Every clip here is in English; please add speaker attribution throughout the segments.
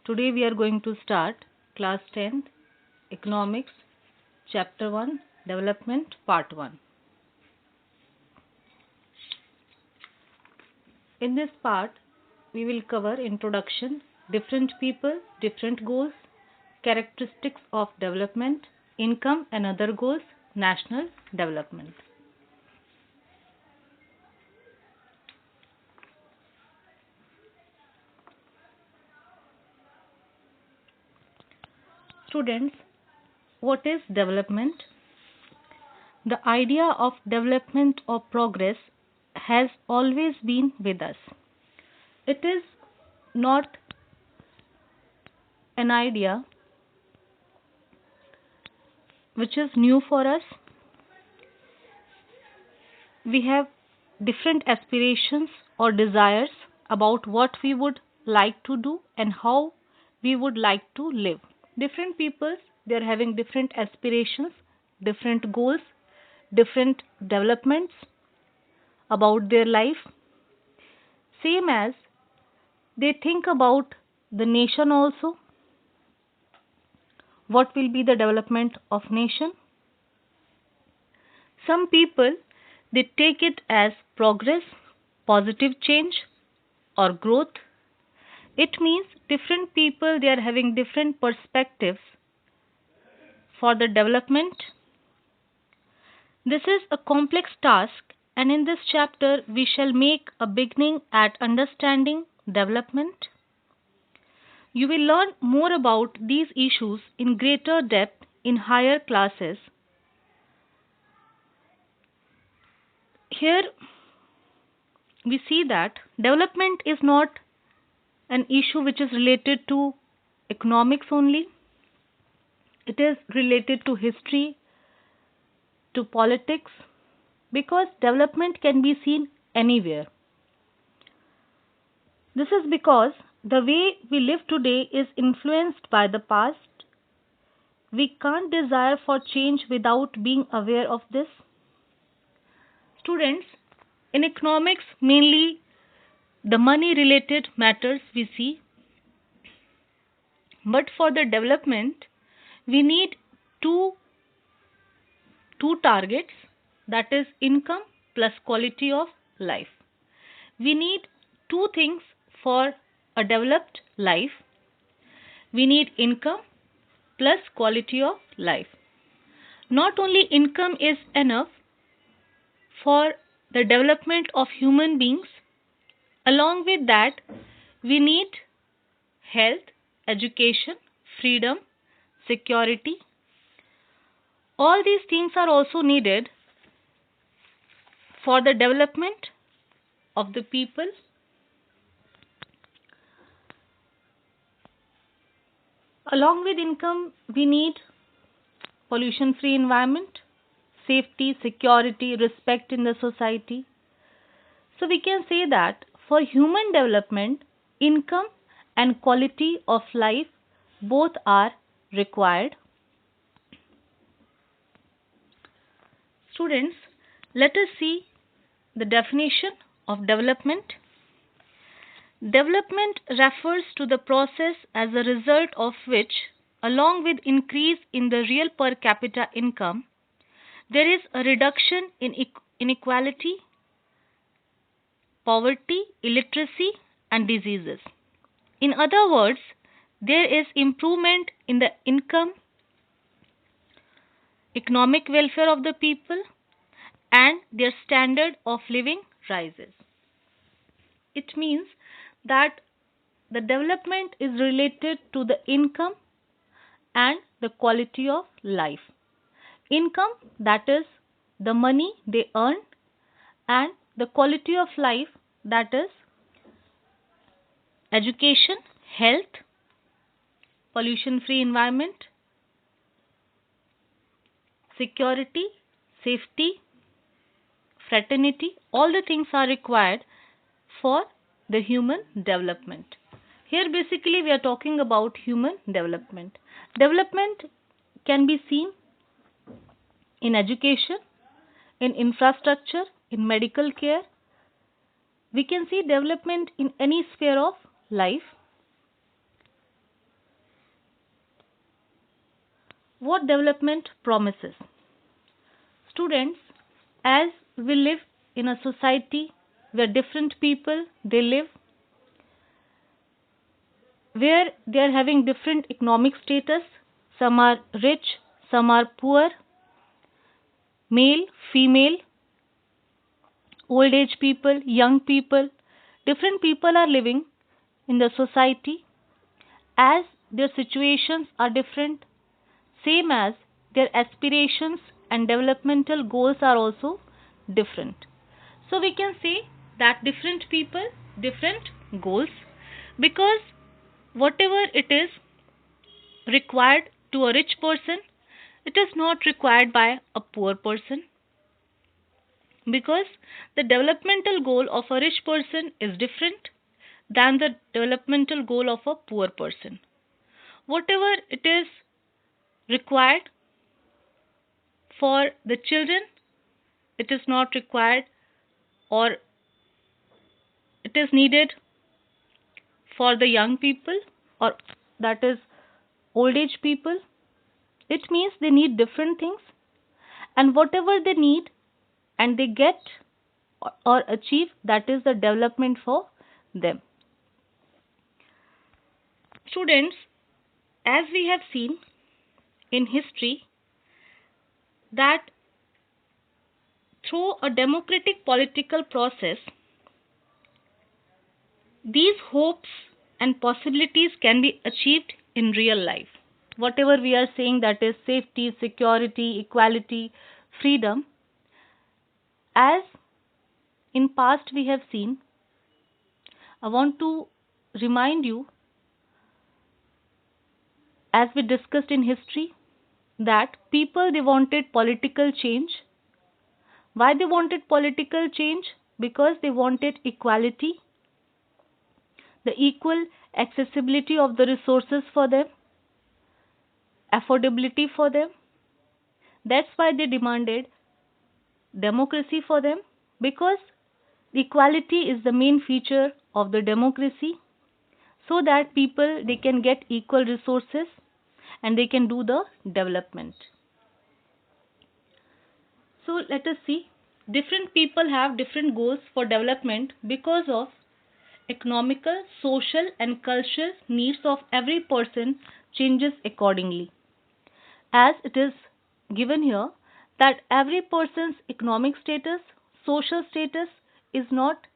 Speaker 1: Today we are going to start class 10th Economics chapter 1 Development part 1. In this part we will cover introduction, different people, different goals, characteristics of development, income and other goals, national development. Students, what is development? The idea of development or progress has always been with us. It is not an idea which is new for us. We have different aspirations or desires about what we would like to do and how we would like to live. Different people, they are having different aspirations, different goals, different developments about their life. Same as they think about the nation also. What will be the development of nation? Some people, they take it as progress, positive change or growth. It means different people, they are having different perspectives for the development. This is a complex task, and in this chapter we shall make a beginning at understanding development. You will learn more about these issues in greater depth in higher classes. Here we see that development is not an issue which is related to economics only. It is related to history, to politics, because development can be seen anywhere. This is because the way we live today is influenced by the past. We can't desire for change without being aware of this. Students, in economics, mainly the money related matters we see. But for the development, we need two targets, that is income plus quality of life. We need two things for a developed life. We need income plus quality of life. Not only income is enough for the development of human beings, along with that we need health, education, freedom, security. All these things are also needed for the development of the people. Along with income, we need pollution-free environment, safety, security, respect in the society. So we can say that for human development, income and quality of life both are required. Students, let us see the definition of development. Development refers to the process as a result of which, along with increase in the real per capita income, there is a reduction in inequality, poverty, illiteracy, and diseases. In other words, there is improvement in the income, economic welfare of the people, and their standard of living rises. It means that the development is related to the income and the quality of life. Income, that is the money they earn, and the quality of life, that is education, health, pollution-free environment, security, safety, fraternity. All the things are required for the human development. Here basically we are talking about human development. Development can be seen in education, in infrastructure, in medical care. We can see development in any sphere of life. What development promises? Students, as we live in a society where different people they live, where they are having different economic status, some are rich, some are poor, male, female, old age people, young people, different people are living in the society as their situations are different, same as their aspirations and developmental goals are also different. So we can say that different people, different goals, because whatever it is required to a rich person, it is not required by a poor person, because the developmental goal of a rich person is different than the developmental goal of a poor person. Whatever it is required for the children, it is not required, or it is needed for the young people, or that is old age people. It means they need different things, and whatever they need and they get or achieve, that is the development for them. Students, as we have seen in history, that through a democratic political process, these hopes and possibilities can be achieved in real life. Whatever we are saying, that is safety, security, equality, freedom, as in past we have seen, I want to remind you, as we discussed in history, that people they wanted political change. Why they wanted political change? Because they wanted equality, the equal accessibility of the resources for them, affordability for them. That's why they demanded democracy for them, because equality is the main feature of the democracy, so that people they can get equal resources and they can do the development. So let us see, different people have different goals for development because of economical, social and cultural needs of every person changes accordingly. As it is given here that every person's economic status, social status is not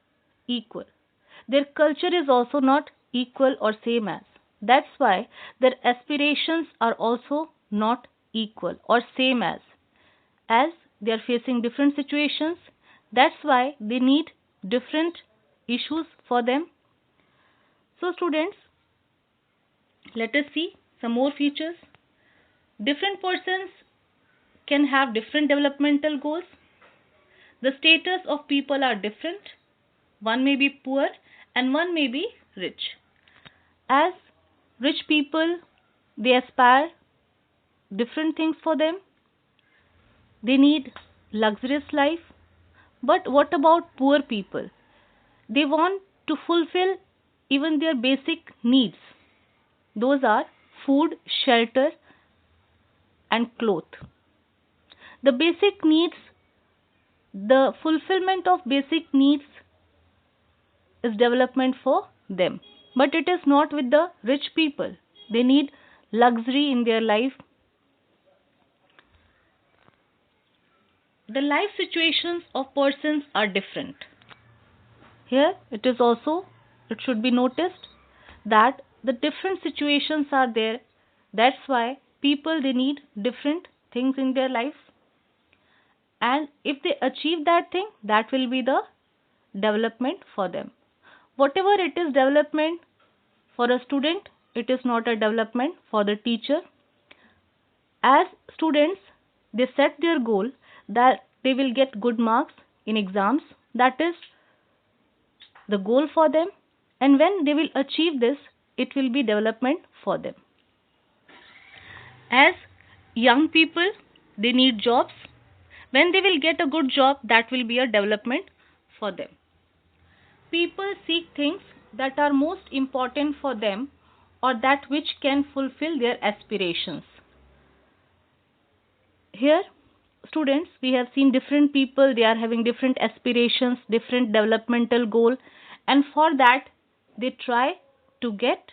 Speaker 1: equal. Their culture is also not equal or same as. That's why their aspirations are also not equal or same as they are facing different situations. That's why they need different issues for them. So students, let us see some more features. Different persons can have different developmental goals. The status of people are different. One may be poor and one may be rich. As rich people, they aspire different things for them. They need luxurious life. But what about poor people? They want to fulfill even their basic needs. Those are food, shelter, and cloth. The basic needs, the fulfillment of basic needs is development for them. But it is not with the rich people. They need luxury in their life. The life situations of persons are different. Here it is also, it should be noticed that the different situations are there. That's why people they need different things in their life. And if they achieve that thing, that will be the development for them. Whatever it is development for a student, it is not a development for the teacher. As students, they set their goal that they will get good marks in exams. That is the goal for them. And when they will achieve this, it will be development for them. As young people, they need jobs. When they will get a good job, that will be a development for them. People seek things that are most important for them or that which can fulfill their aspirations. Here, students, we have seen different people, they are having different aspirations, different developmental goal, and for that they try to get,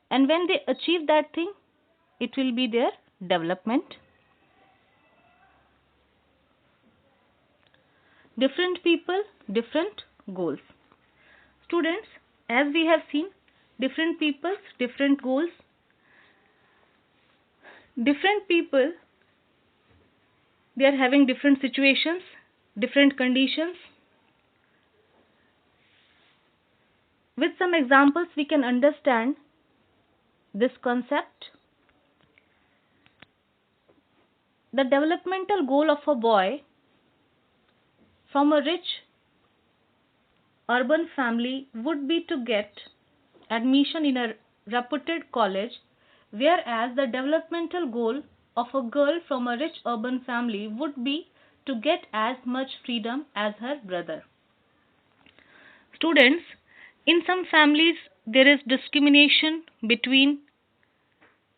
Speaker 1: and when they achieve that thing, it will be their development. Different people, different goals. Students, as we have seen, different people's different goals, different people, they are having different situations, different conditions. With some examples, we can understand this concept. The developmental goal of a boy from a rich urban family would be to get admission in a reputed college, whereas the developmental goal of a girl from a rich urban family would be to get as much freedom as her brother. Students, in some families, there is discrimination between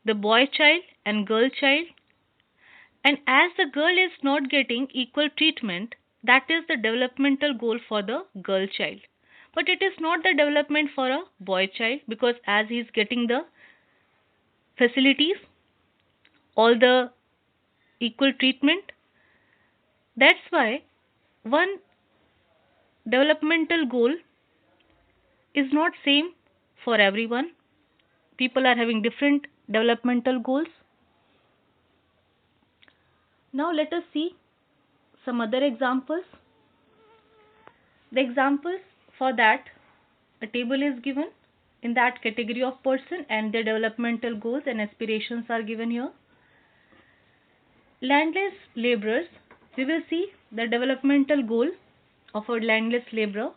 Speaker 1: the boy child and girl child, and as the girl is not getting equal treatment, that is the developmental goal for the girl child. But it is not the development for a boy child, because as he is getting the facilities, all the equal treatment, that's why one developmental goal is not same for everyone. People are having different developmental goals. Now let us see some other examples. The examples for that, a table is given in that category of person and their developmental goals and aspirations are given here. Landless laborers, we will see the developmental goal of a landless laborer.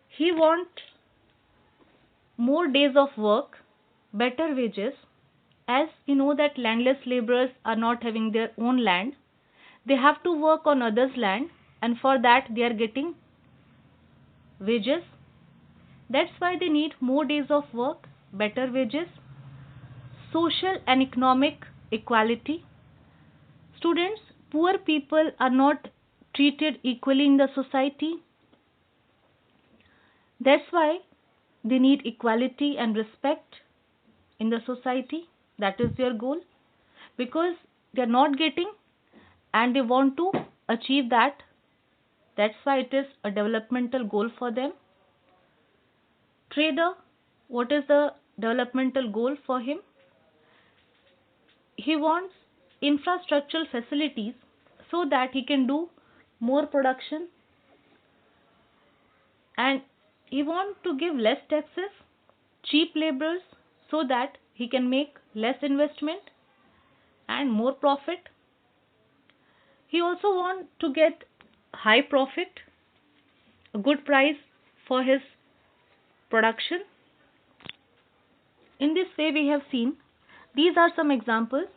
Speaker 1: He wants more days of work, better wages. As you know that landless laborers are not having their own land, they have to work on others' land, and for that they are getting wages. That's why they need more days of work, better wages, social and economic equality. Students, poor people are not treated equally in the society. That's why they need equality and respect in the society. That is their goal, because they are not getting and they want to achieve that. That's why it is a developmental goal for them. Trader, what is the developmental goal for him? He wants infrastructural facilities so that he can do more production, and he wants to give less taxes, cheap laborers, so that he can make less investment and more profit. He also wants to get high profit, a good price for his production. In this way, we have seen these are some examples.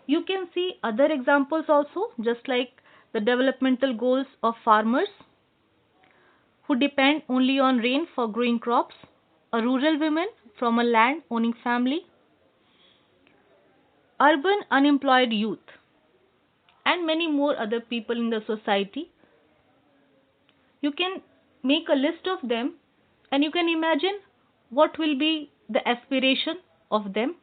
Speaker 1: You can see other examples also, just like the developmental goals of farmers who depend only on rain for growing crops, a rural woman from a land owning family, urban unemployed youth, and many more other people in the society. You can make a list of them and you can imagine what will be the aspiration of them.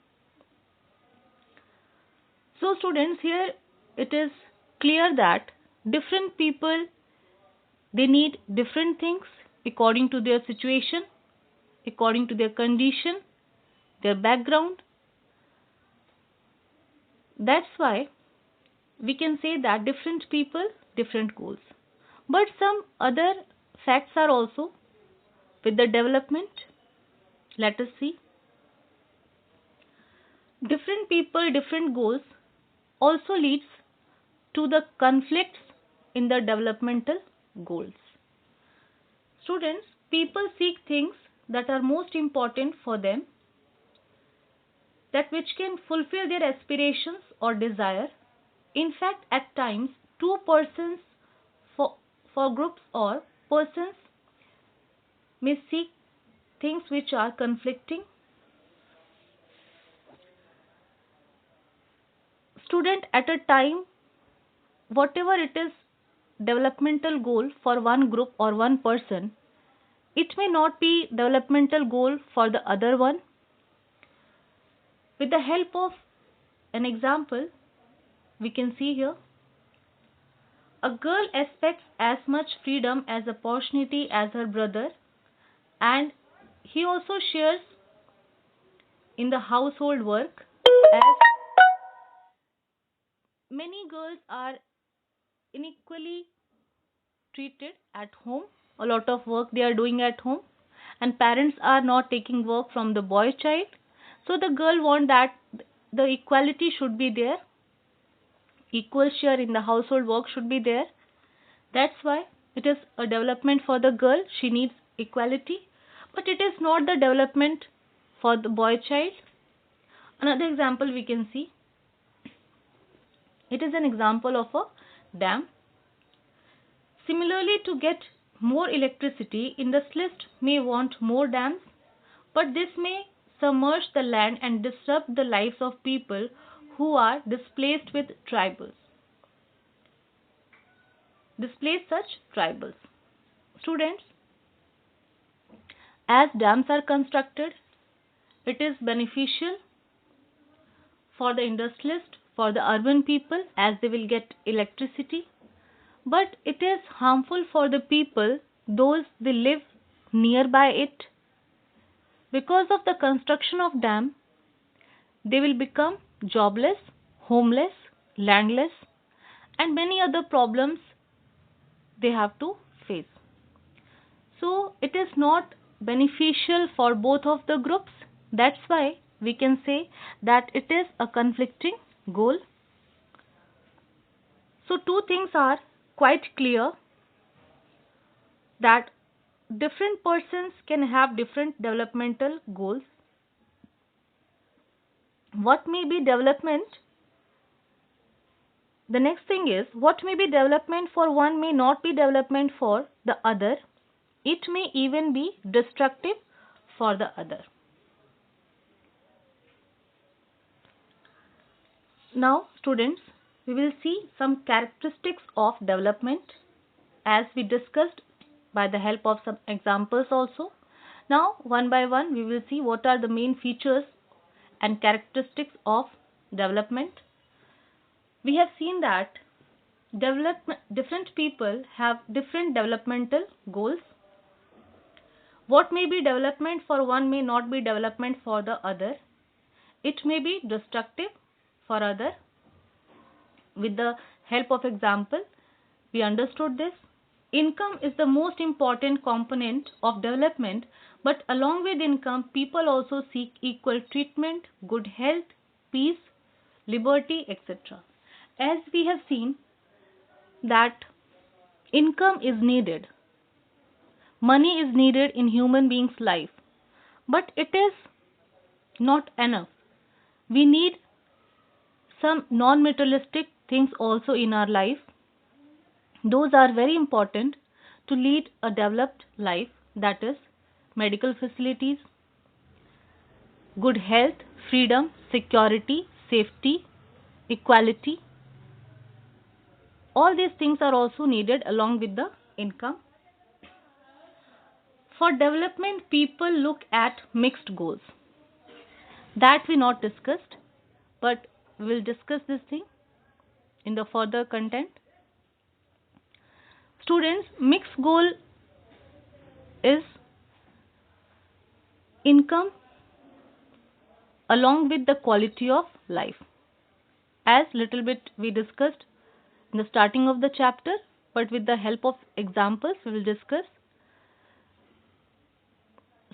Speaker 1: So, students, here it is clear that different people, they need different things according to their situation, according to their condition, their background. That's why we can say that different people, different goals. But some other facts are also with the development. Let us see. Different people, different goals also leads to the conflicts in the developmental goals. Students, people seek things that are most important for them, that which can fulfill their aspirations or desire. In fact, at times, two persons for, for groups or persons may seek things which are conflicting. Students, Student, at a time, whatever it is developmental goal for one group or one person, it may not be developmental goal for the other one. With the help of an example, we can see here a girl expects as much freedom as opportunity as her brother, and he also shares in the household work, as many girls are unequally treated at home. A lot of work they are doing at home, and parents are not taking work from the boy child. So the girl want that the equality should be there, equal share in the household work should be there. That's why it is a development for the girl. She needs equality, but it is not the development for the boy child. Another example we can see. It is an example of a dam. Similarly, to get more electricity, industrialists may want more dams, but this may submerge the land and disrupt the lives of people who are displaced with tribals. Displace such tribals. Students, as dams are constructed, it is beneficial for the industrialist, for the urban people, as they will get electricity, but it is harmful for the people, those they live nearby it. Because of the construction of dam, they will become jobless, homeless, landless, and many other problems they have to face. So it is not beneficial for both of the groups. That's why we can say that it is a conflicting goal. So two things are quite clear, that different persons can have different developmental goals. What may be development? The next thing is, what may be development for one may not be development for the other. It may even be destructive for the other. Now, students, we will see some characteristics of development as we discussed by the help of some examples also. Now, one by one, we will see what are the main features and characteristics of development. We have seen that different people have different developmental goals. What may be development for one may not be development for the other. It may be destructive for other. With the help of example, we understood this. Income is the most important component of development, but along with income, people also seek equal treatment, good health, peace, liberty, etc. As we have seen that income is needed, money is needed in human beings' life, but it is not enough. We need some non-materialistic things also in our life. Those are very important to lead a developed life, that is, medical facilities, good health, freedom, security, safety, equality. All these things are also needed along with the income. For development, people look at mixed goals. That we not discussed, but we will discuss this thing in the further content. Students, mixed goal is income along with the quality of life. As little bit we discussed in the starting of the chapter, but with the help of examples we will discuss.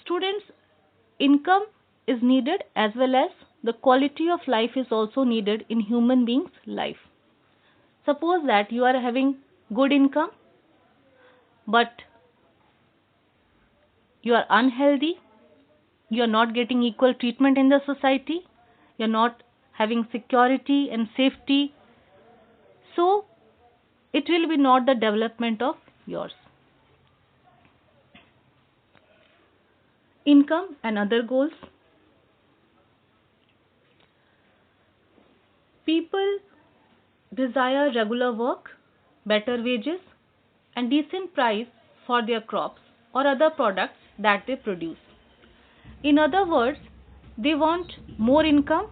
Speaker 1: Students, income is needed as well as the quality of life is also needed in human beings' life. Suppose that you are having good income, but you are unhealthy, you are not getting equal treatment in the society, you are not having security and safety, so it will be not the development of yours. Income and other goals. People desire regular work, better wages, and decent price for their crops or other products that they produce. In other words, they want more income.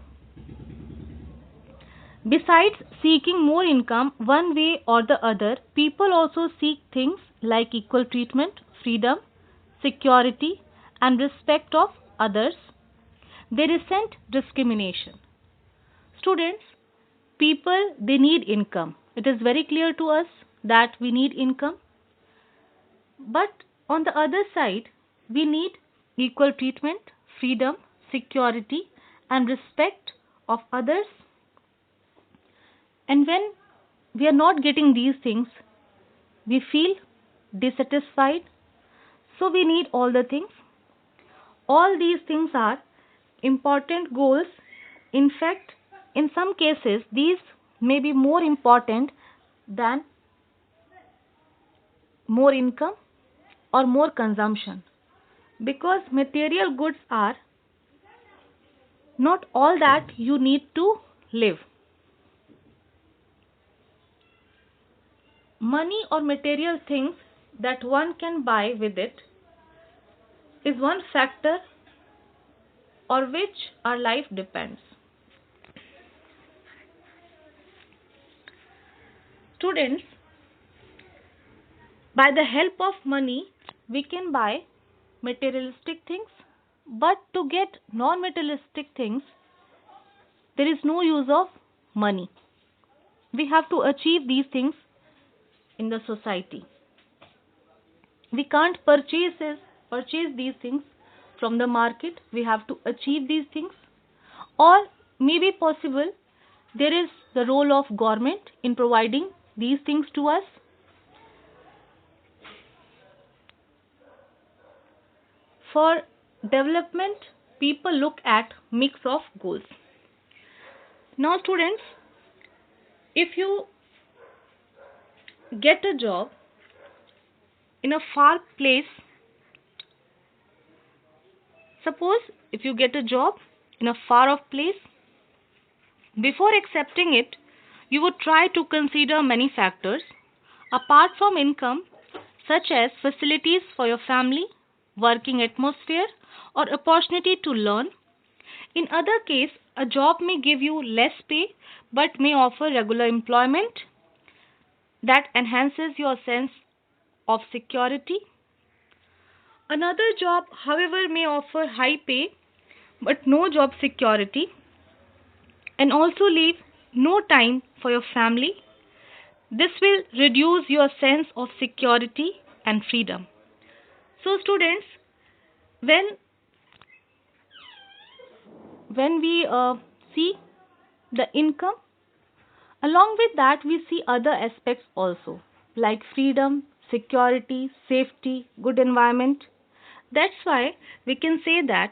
Speaker 1: Besides seeking more income, one way or the other, people also seek things like equal treatment, freedom, security, and respect of others. They resent discrimination. Students, people, they need income. It is very clear to us that we need income. But on the other side, we need equal treatment, freedom, security, and respect of others. And when we are not getting these things, we feel dissatisfied. So we need all the things. All these things are important goals. In fact, in some cases, these may be more important than more income or more consumption, because material goods are not all that you need to live. Money or material things that one can buy with it is one factor on which our life depends. Students, by the help of money, we can buy materialistic things, but to get non materialistic things, there is no use of money. We have to achieve these things in the society. We can't purchase these things from the market. We have to achieve these things. Or maybe possible there is the role of government in providing these things to us. For development, people look at mix of goals. Now students, if you get a job in a far place, suppose if you get a job in a far off place, before accepting it, you would try to consider many factors apart from income, such as facilities for your family, working atmosphere, or opportunity to learn. In other case, a job may give you less pay but may offer regular employment that enhances your sense of security. Another job, however, may offer high pay but no job security and also leave no time for your family. This will reduce your sense of security and freedom. So students, when we see the income, along with that we see other aspects also, like freedom, security, safety, good environment. That's why we can say that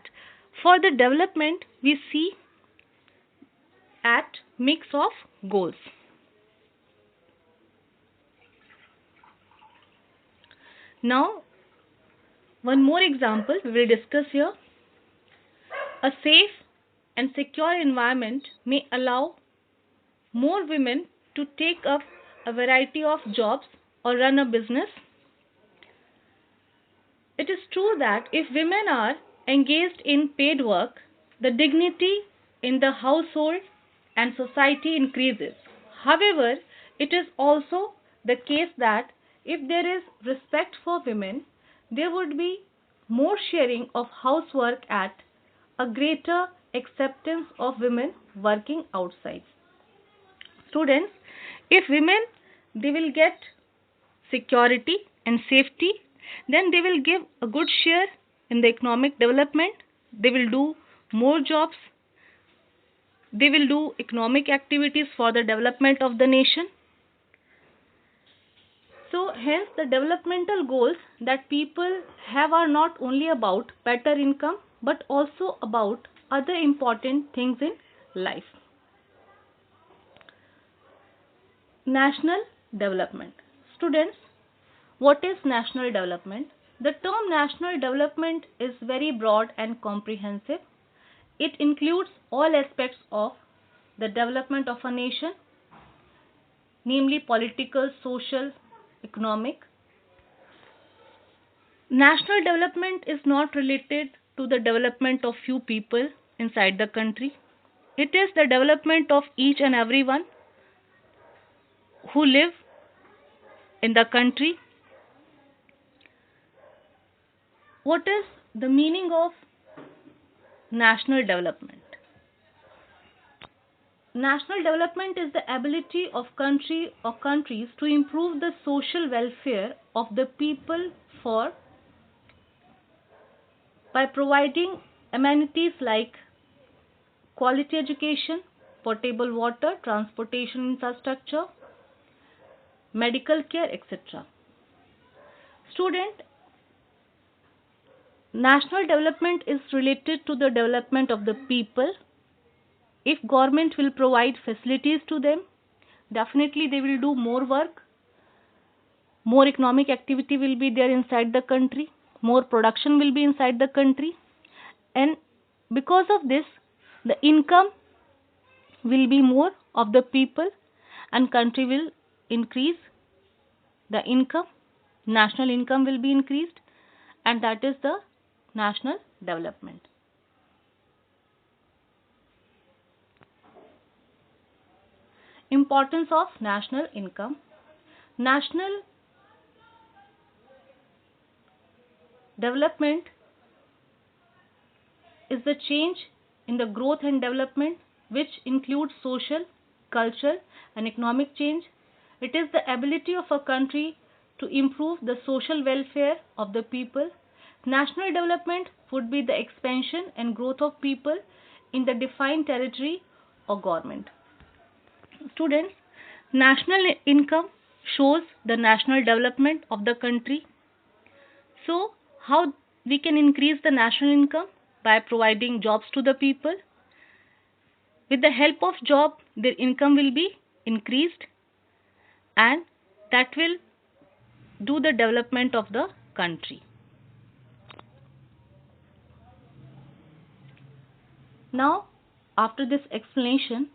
Speaker 1: for the development we see at mix of goals. Now, one more example we will discuss here. A safe and secure environment may allow more women to take up a variety of jobs or run a business. It is true that if women are engaged in paid work, the dignity in the household and society increases. However, it is also the case that if there is respect for women, there would be more sharing of housework at a greater acceptance of women working outside. Students, if women they will get security and safety, then they will give a good share in the economic development. They will do more jobs. They will do economic activities for the development of the nation. So, hence, the developmental goals that people have are not only about better income but also about other important things in life. National development. Students, what is national development? The term national development is very broad and comprehensive. It includes all aspects of the development of a nation. namely political, social, economic. National development is not related to the development of few people inside the country. It is the development of each and everyone who live in the country. What is the meaning of national development? National development is the ability of country or countries to improve the social welfare of the people for by providing amenities like quality education, potable water, transportation infrastructure, medical care, etc. Student, national development is related to the development of the people. If government will provide facilities to them, definitely they will do more work, more economic activity will be there inside the country, more production will be inside the country, and because of this, the income will be more of the people and country will increase the income, national income will be increased, and that is the national development. Importance of national income. National development is the change in the growth and development which includes social, cultural, and economic change. It is the ability of a country to improve the social welfare of the people. National development would be the expansion and growth of people in the defined territory or government. Students, national income shows the national development of the country. So, how we can increase the national income? By providing jobs to the people. With the help of job, their income will be increased and that will do the development of the country. Now, after this explanation,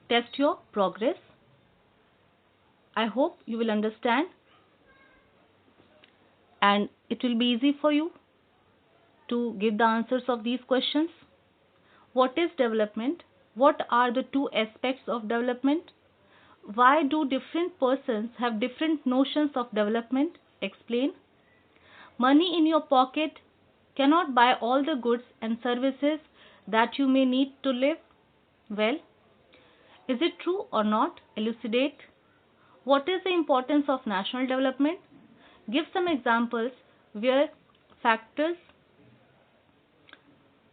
Speaker 1: test your progress. I hope you will understand and it will be easy for you to give the answers of these questions. What is development? What are the two aspects of development? Why do different persons have different notions of development? Explain. Money in your pocket cannot buy all the goods and services that you may need to live well. Is it true or not? Elucidate. What is the importance of national development? Give some examples where factors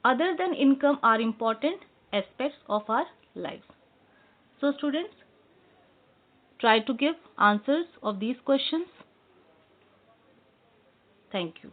Speaker 1: other than income are important aspects of our lives. So students, try to give answers of these questions. Thank you.